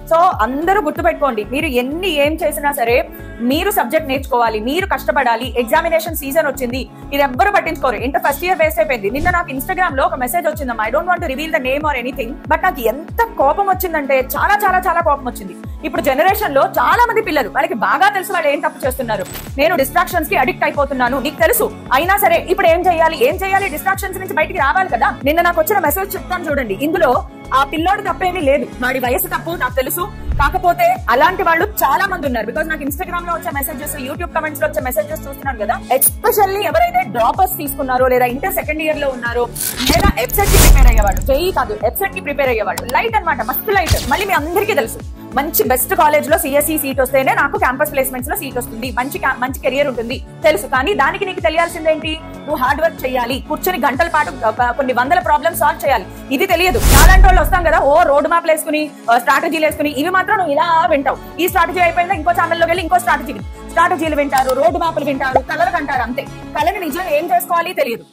So అందరూ గుర్తుపెట్టుకోండి, మీరు ఏం చేసినా సరే మీరు సబ్జెక్ట్ నేర్చుకోవాలి, మీరు కష్టపడాలి. ఎగ్జామినేషన్ సీజన్ వచ్చింది, ఇది ఎవ్వరు పట్టించుకోరు. ఇంటర్ ఫస్ట్ ఇయర్ వేస్ట్ అయిపోయింది. నిన్న నాకు ఇన్స్టాగ్రామ్ లో ఒక మెసేజ్ వచ్చిందమ్మా, I don't want to reveal the name or anything, but నాకు ఎంత కోపం వచ్చిందంటే చాలా చాలా చాలా కోపం వచ్చింది. ఇప్పుడు జనరేషన్ లో చాలా మంది పిల్లలు, వాళ్ళకి బాగా తెలుసు వాళ్ళు ఏం తప్పు చేస్తున్నారు. నేను డిస్ట్రాక్షన్స్ కి అడిక్ట్ అయిపోతున్నాను, నీకు తెలుసు, అయినా సరే ఇప్పుడు ఏం చేయాలి డిస్ట్రాక్షన్స్ నుంచి బయటికి రావాలి కదా. నిన్న నాకు వచ్చిన మెసేజ్ చెప్తాను చూడండి. ఇందులో ఆ పిల్లోడు తప్పేమీ లేదు, వాడి వయసు తప్పు నాకు తెలుసు. కాకపోతే అలాంటి వాళ్ళు చాలా మంది ఉన్నారు. బికాస్ నాకు ఇన్స్టాగ్రామ్ లో వచ్చే మెసేజెస్, యూట్యూబ్ కమెంట్స్ లో వచ్చే మెసేజెస్ చూస్తున్నాను కదా. ఎస్పెషల్లీ ఎవరైతే డ్రాపర్స్ తీసుకున్నారో, లేదా ఇంటర్ సెకండ్ ఇయర్ లో ఉన్నారో, లేదా ఎఫ్సెట్ కి ప్రిపేర్ అయ్యేవాళ్ళు, జేఈ కాదు ఎఫ్సెట్ కి ప్రిపేర్ అయ్యేవాళ్ళు, లైట్ అనమాట, మస్తు లైట్. మళ్ళీ మీ అందరికీ తెలుసు, మంచి బెస్ట్ కాలేజ్ లో సిఎస్ఈ సీట్ వస్తేనే నాకు క్యాంపస్ ప్లేస్మెంట్స్ లో సీట్ వస్తుంది, మంచి కెరియర్ ఉంటుంది తెలుసు. కానీ దానికి నీకు తెలియాల్సిందేంటి, నువ్వు హార్డ్ వర్క్ చేయాలి, కూర్చొని గంటల పాటు కొన్ని వందల ప్రాబ్లమ్స్ సాల్వ్ చేయాలి. ఇది తెలియదు. నాలాంటి వాళ్ళు వస్తాం కదా, ఓ రోడ్ మ్యాప్ వేసుకుని స్ట్రాటజీలు వేసుకుని, ఇవి మాత్రం నువ్వు ఇలా వింటావు. ఈ స్ట్రాటజీ అయిపోయిందా ఇంకో ఛానల్లోకి వెళ్ళి ఇంకో స్ట్రాటజీలు వింటారు, రోడ్ మ్యాప్లు వింటారు, కలలు కంటారు, అంతే. కళని నిజంగా ఏం చేసుకోవాలి తెలియదు.